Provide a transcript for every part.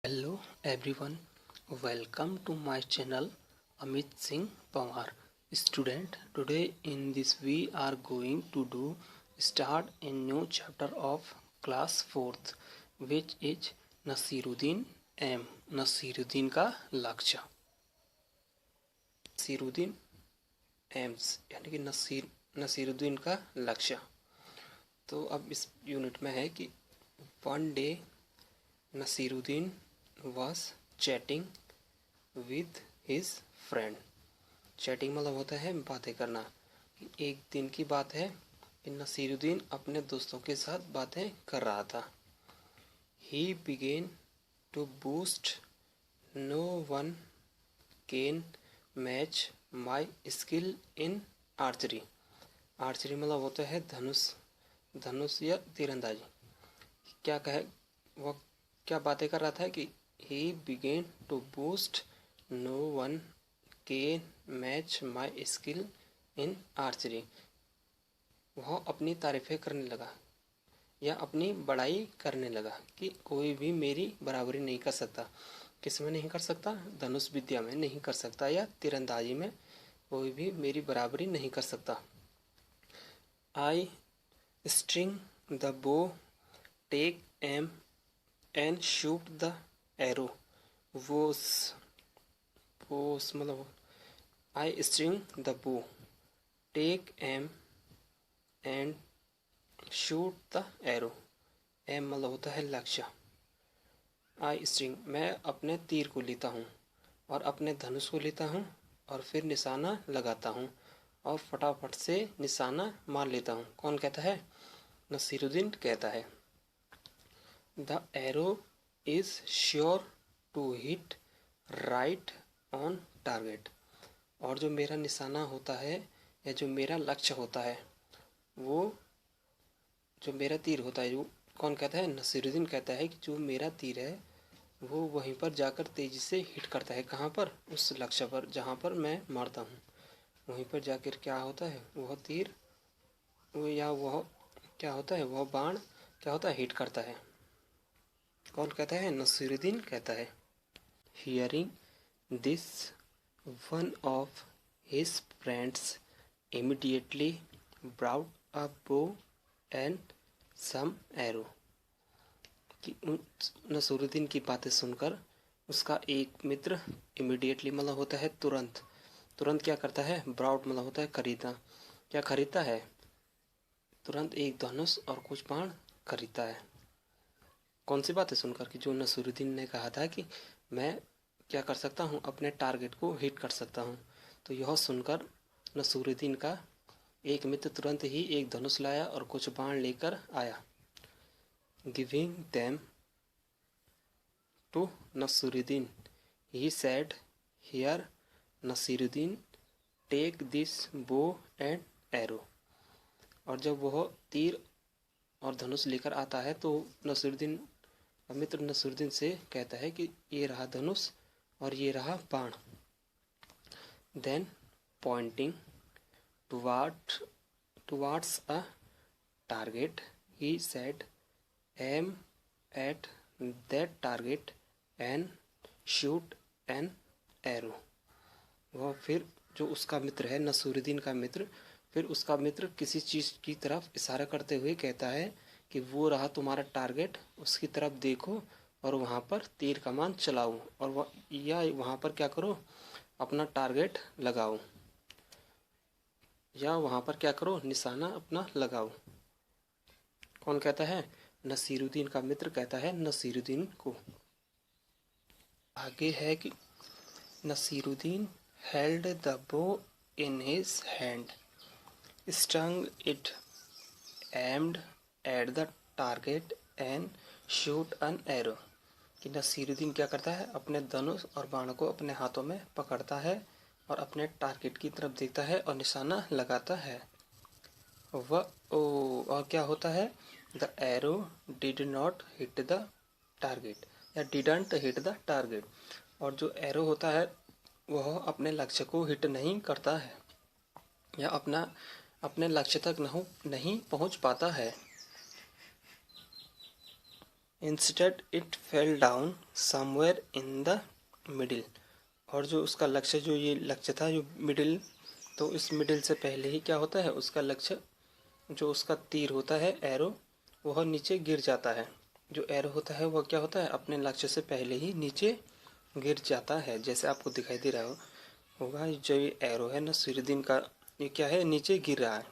Hello everyone, welcome to my channel Amit Singh Pawar. Student, today in this we are going to start a new chapter of class 4th which is Nasiruddin M. Naseeruddin का लक्ष्य, Naseeruddin AIIMS यानी कि नसीरुद्दीन का लक्ष्य। तो अब इस unit में है कि one day Nasiruddin was chatting with his friend। Chatting मतलब होता है बातें करना। एक दिन की बात है कि नसीरुद्दीन अपने दोस्तों के साथ बातें कर रहा था। He began to boast, no one can match my skill in archery। Archery मतलब होता है धनुष या तीरंदाजी। क्या कहे वह क्या बातें कर रहा था कि he began to boast, no one can match my skill in archery। वह अपनी तारीफें करने लगा या अपनी बड़ाई करने लगा कि कोई भी मेरी बराबरी नहीं कर सकता। किस में नहीं कर सकता? धनुष विद्या में नहीं कर सकता या तीरंदाजी में कोई भी मेरी बराबरी नहीं कर सकता। I string the bow, take aim and shoot the arrow। was मतलब I string the bow, take aim and shoot the arrow। Aim मतलब होता है लक्ष्य। आई स्ट्रिंग मैं अपने तीर को लेता हूँ और अपने धनुष को लेता हूँ और फिर निशाना लगाता हूँ और फटाफट से निशाना मार लेता हूँ। कौन कहता है? नसीरुद्दीन कहता है। The arrow is sure to hit right on target. और जो मेरा निशाना होता है या जो मेरा लक्ष्य होता है वो जो मेरा तीर होता है, जो कौन कहता है? नसीरुद्दीन कहता है कि जो मेरा तीर है वो वहीं पर जाकर तेज़ी से हिट करता है। कहाँ पर? उस लक्ष्य पर जहाँ पर मैं मारता हूँ वहीं पर जाकर क्या होता है? वह तीर वो या वह क्या होता है? वह बाण क्या होता है? हिट करता है। कौन कहता है? नसीरुद्दीन कहता है। Hearing this one of his friends immediately brought a bow and some arrow. कि नसीरुद्दीन की बातें सुनकर उसका एक मित्र इमीडिएटली मतलब होता है तुरंत। तुरंत क्या करता है? ब्राउट मतलब होता है खरीदना। क्या खरीदता है? तुरंत एक धनुष और कुछ बाण खरीदता है। कौन सी बातें सुनकर? कि जो नसीरुद्दीन ने कहा था कि मैं क्या कर सकता हूँ? अपने टारगेट को हिट कर सकता हूँ। तो यह सुनकर नसीरुद्दीन का एक मित्र तुरंत ही एक धनुष लाया और कुछ बाण लेकर आया। Giving them to Nasiruddin he said, here Nasiruddin take this bow and arrow. और जब वह तीर और धनुष लेकर आता है तो नसीरुद्दीन मित्र नसीरुद्दीन से कहता है कि ये रहा धनुष और ये रहा बाण। Then pointing towards a target he said, aim at that target and shoot an arrow. वह फिर जो उसका मित्र है, नसीरुद्दीन का मित्र, फिर उसका मित्र किसी चीज़ की तरफ इशारा करते हुए कहता है कि वो रहा तुम्हारा टारगेट, उसकी तरफ देखो और वहाँ पर तीर कमान चलाओ और वहाँ पर क्या करो? अपना टारगेट लगाओ या वहाँ पर क्या करो? निशाना अपना लगाओ। कौन कहता है? नसीरुद्दीन का मित्र कहता है नसीरुद्दीन को। आगे है कि Naseeruddin held the bow in his hand, strung it, aimed at the target and shoot an arrow। कि नसीरुद्दीन क्या करता है? अपने धनुष और बाण को अपने हाथों में पकड़ता है और अपने टारगेट की तरफ देखता है और निशाना लगाता है। और क्या होता है? The arrow did not hit the target या डिडंट हिट द टारगेट। और जो एरो होता है वह अपने लक्ष्य को हिट नहीं करता है या अपने लक्ष्य तक नहीं पहुंच पाता है। Instead it fell down somewhere in the middle. और जो उसका लक्ष्य, जो ये लक्ष्य था जो मिडिल, तो इस मिडिल से पहले ही क्या होता है, उसका लक्ष्य, जो उसका तीर होता है, एरो, वह नीचे गिर जाता है। जो एरो होता है वह क्या होता है, अपने लक्ष्य से पहले ही नीचे गिर जाता है। जैसे आपको दिखाई दे रहा होगा, जो ये एरो है नसीरुद्दीन का, ये क्या है, नीचे गिर रहा है।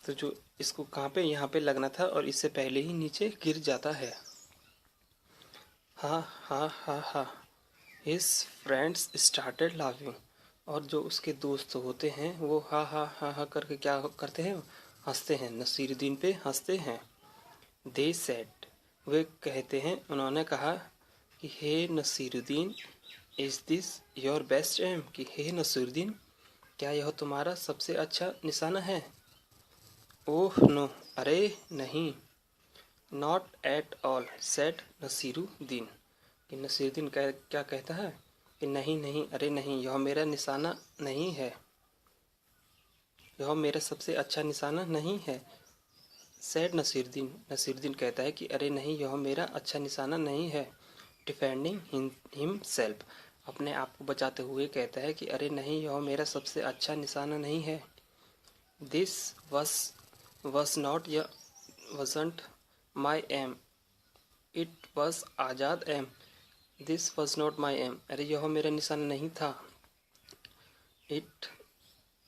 तो जो इसको कहाँ पे, यहाँ पे लगना था और इससे पहले ही नीचे गिर जाता है। हाँ हाँ हाँ हाँ। His friends started laughing. और जो उसके दोस्त होते हैं वो हा हा हा हा करके क्या करते हैं, हंसते हैं, नसीरुद्दीन पे हंसते हैं। दे सेड, वे कहते हैं, उन्होंने कहा कि hey Naseeruddin, is this your best aim, कि हे नसीरुद्दीन, क्या यह तुम्हारा सबसे अच्छा निशाना है। ओह नो, अरे नहीं। Not at all, said Nasiruddin, कि नसीरुद्दीन क्या कहता है कि नहीं नहीं, अरे नहीं, यह मेरा निशाना नहीं है, यह मेरा सबसे अच्छा निशाना नहीं है। सैड नसीरुद्दीन, नसीरुद्दीन कहता है कि अरे नहीं, यह मेरा अच्छा निशाना नहीं है। डिफेंडिंग हिमसेल्फ, अपने आप को बचाते हुए कहता है कि अरे नहीं, यह मेरा सबसे अच्छा निशाना नहीं है। दिस वॉज नॉट या wasn't my aim, it was Azad aim. This was not my aim, अरे यह मेरा निशाना नहीं था। इट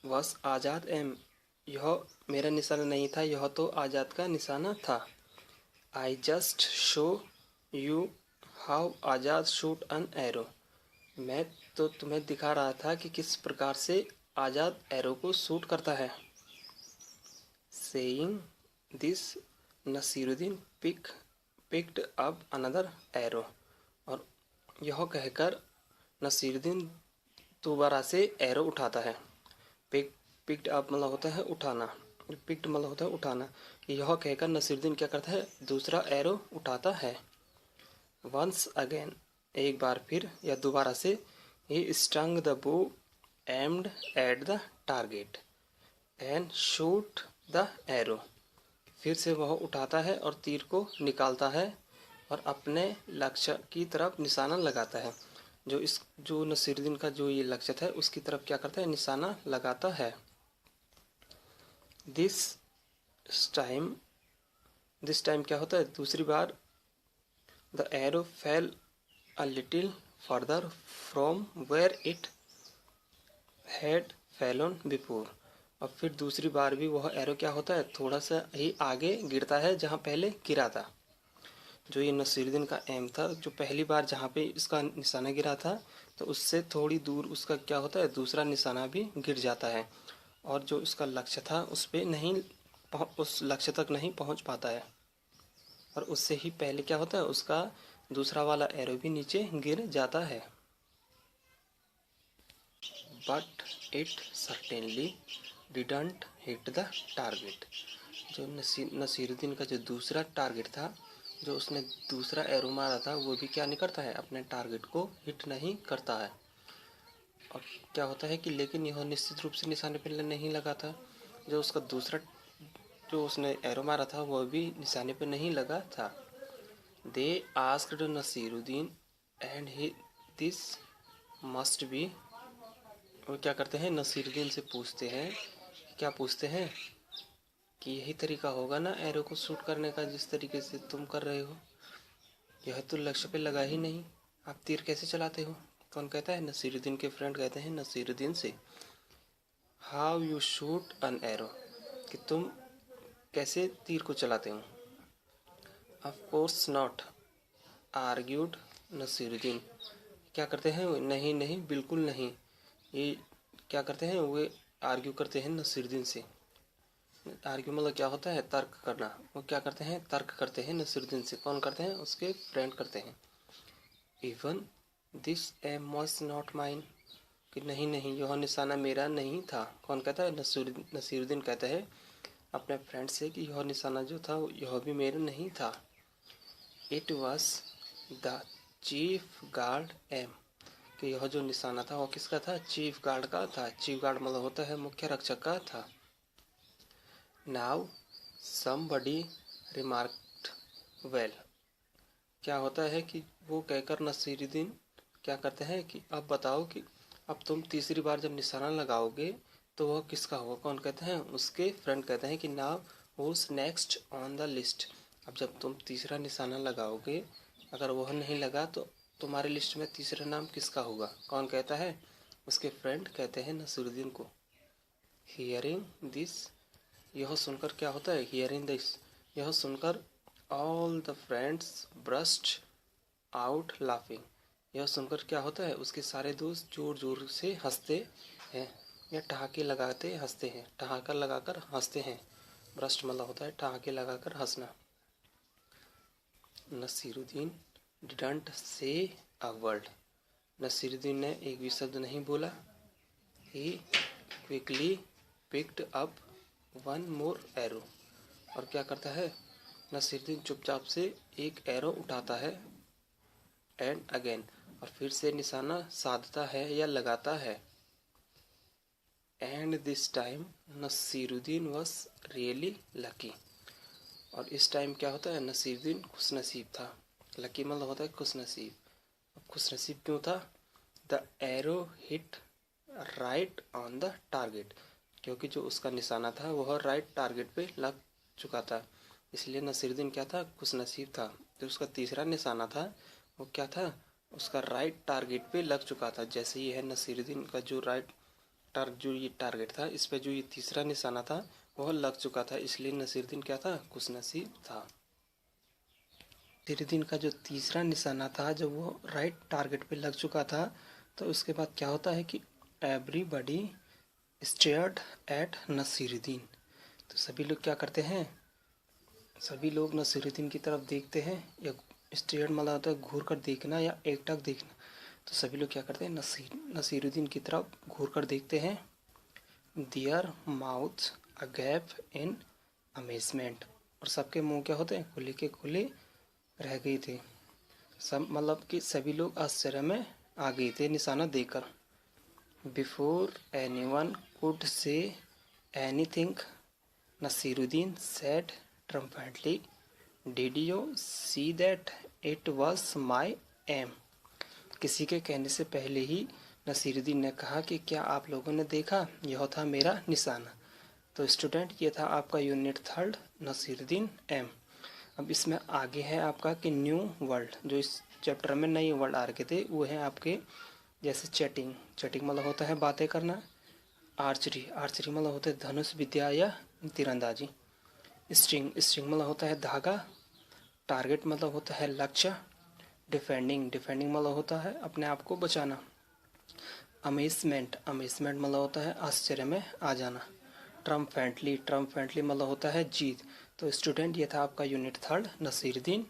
वॉज आज़ाद एम, यह मेरा निशाना नहीं था, यह तो आज़ाद का निशाना था। I just show you how Azad shoot an arrow, मैं तो तुम्हें दिखा रहा था कि किस प्रकार से आज़ाद एरो को शूट करता है। Saying this, Nasiruddin picked up another arrow, और यह कहकर नसीरुद्दीन दोबारा से एरो उठाता है। पिक्ड अप मतलब होता है उठाना, पिक्ड मतलब होता है उठाना। यह कहकर नसीरुद्दीन क्या करता है, दूसरा एरो उठाता है। वंस अगेन, एक बार फिर या दोबारा से, ही स्टंग द बो aimed at the target and shoot the arrow, फिर से वह उठाता है और तीर को निकालता है और अपने लक्ष्य की तरफ निशाना लगाता है। जो नसीरुद्दीन का जो ये लक्ष्य था उसकी तरफ क्या करता है, निशाना लगाता है। दिस टाइम क्या होता है, दूसरी बार, the arrow fell a little further from where it had fallen before, और फिर दूसरी बार भी वह एरो क्या होता है, थोड़ा सा ही आगे गिरता है जहाँ पहले गिरा था। जो ये नसीरुद्दीन का एम था, जो पहली बार जहाँ पे इसका निशाना गिरा था, तो उससे थोड़ी दूर उसका क्या होता है, दूसरा निशाना भी गिर जाता है, और जो उसका लक्ष्य था उस पे नहीं, उस लक्ष्य तक नहीं पहुँच पाता है, और उससे ही पहले क्या होता है, उसका दूसरा वाला एरो भी नीचे गिर जाता है। But it certainly didn't hit the target, जो नसीरुद्दीन का जो दूसरा टारगेट था, जो उसने दूसरा एरो मारा था, वो भी क्या नहीं करता है, अपने टारगेट को हिट नहीं करता है। और क्या होता है कि लेकिन यह निश्चित रूप से निशाने पर नहीं लगा था, जो उसका दूसरा, जो उसने एरो मारा था वह भी निशाने पर नहीं लगा था। They asked Nasiruddin and he this must be, वो क्या करते हैं, नसीरुद्दीन से पूछते हैं, क्या पूछते हैं, कि यही तरीका होगा ना एरो को शूट करने का, जिस तरीके से तुम कर रहे हो, यह तो लक्ष्य पे लगा ही नहीं, आप तीर कैसे चलाते हो। कौन कहता है, नसीरुद्दीन के फ्रेंड कहते हैं नसीरुद्दीन से, how you shoot an arrow, कि तुम कैसे तीर को चलाते हो। Of course not, argued Nasiruddin, क्या करते हैं, नहीं नहीं, बिल्कुल नहीं, ये क्या करते हैं, वे आर्ग्यू करते हैं नसीरुद्दीन से। आर्ग्यू मतलब क्या होता है, तर्क करना, वो क्या करते हैं, तर्क करते हैं नसीरुद्दीन से। कौन करते हैं, उसके फ्रेंड करते हैं। Even this aim was not mine, कि नहीं नहीं, यह निशाना मेरा नहीं था। कौन कहता है, नसीरुद्दीन कहता है अपने फ्रेंड से कि यह निशाना जो था यह भी मेरा नहीं था। It was the chief guard aim, कि यह जो निशाना था वह किसका था, चीफ गार्ड का था। चीफ गार्ड मतलब होता है मुख्य रक्षक का था। नाउ somebody remarked, well, क्या होता है कि वो कहकर नसीरुद्दीन क्या करते हैं कि अब बताओ कि अब तुम तीसरी बार जब निशाना लगाओगे तो वह किसका होगा। कौन कहते हैं, उसके फ्रेंड कहते हैं कि now who's next on the list. अब जब तुम तीसरा निशाना लगाओगे, अगर वह नहीं लगा तो तुम्हारे लिस्ट में तीसरा नाम किसका होगा। कौन कहता है, उसके फ्रेंड कहते हैं नसीरुद्दीन को। हियरिंग दिस, यह सुनकर क्या होता है, हियरिंग दिस, यह सुनकर all the friends burst out laughing. यह सुनकर क्या होता है, उसके सारे दोस्त जोर जोर से हंसते हैं या ठहाके लगाते हंसते हैं, ठहाका लगाकर हंसते हैं। ब्रस्ट मतलब होता है ठहाके लगाकर हंसना। Naseeruddin didn't say a word, Naseeruddin ने एक भी शब्द नहीं बोला। He quickly picked up one more arrow, और क्या करता है, नसीरुद्दीन चुपचाप से एक एरो उठाता है। एंड अगेन, और फिर से निशाना साधता है या लगाता है। And this time Nasiruddin was really lucky, और इस टाइम क्या होता है, नसीरुद्दीन खुशनसीब था। लकी मतलब होता है खुशनसीब। अब खुशनसीब क्यों था, the arrow hit right on the target, क्योंकि जो उसका निशाना था वह राइट टारगेट पे लग चुका था, इसलिए नसीरुद्दीन क्या था, खुशनसीब था। जो उसका तीसरा निशाना था वो क्या था, उसका राइट टारगेट पे लग चुका था। जैसे ये है नसीरुद्दीन का जो जो ये टारगेट था, इस पे जो ये तीसरा निशाना था वह लग चुका था, इसलिए नसीरुद्दीन क्या था, खुशनसीब था। नसीरुद्दीन का जो तीसरा निशाना था जब वो राइट टारगेट पे लग चुका था, तो उसके बाद क्या होता है कि एवरीबडी स्टेयर्ड एट नसीरुद्दीन, तो सभी लोग क्या करते हैं, सभी लोग नसीरुद्दीन की तरफ देखते हैं। या स्टेयर मतलब होता है घूर कर देखना या एकटक देखना, तो सभी लोग क्या करते हैं, नसीरुद्दीन की तरफ घूर कर देखते हैं। दियर माउथ अगैप इन अमेजमेंट, और सबके मुंह क्या होते हैं, खुले के खुले रह गए थे। सब मतलब कि सभी लोग आश्चर्य में आ गए थे निशाना देखकर। Before anyone could say anything Naseeruddin said triumphantly, did you see that it was my aim. किसी के कहने से पहले ही नसीरुद्दीन ने कहा कि क्या आप लोगों ने देखा, यह था मेरा निशाना। तो स्टूडेंट, ये था आपका यूनिट 3 नसीरुद्दीन एम। अब इसमें आगे है आपका कि न्यू वर्ल्ड, जो इस चैप्टर में नए वर्ड आ रखे थे वो हैं आपके, जैसे चैटिंग, चैटिंग मतलब होता है बातें करना। आर्चरी, आर्चरी मतलब होता है धनुष विद्या या तीरंदाजी। स्ट्रिंग, स्ट्रिंग मतलब होता है धागा। टारगेट मतलब होता है लक्ष्य। डिफेंडिंग, डिफेंडिंग मतलब होता है अपने आप को बचाना। अमेजमेंट, अमेजमेंट मतलब होता है आश्चर्य में आ जाना। ट्रम्पेंटली, ट्रम्पेंटली मतलब होता है जीत। तो स्टूडेंट, ये था आपका यूनिट 3 नसीरुद्दीन।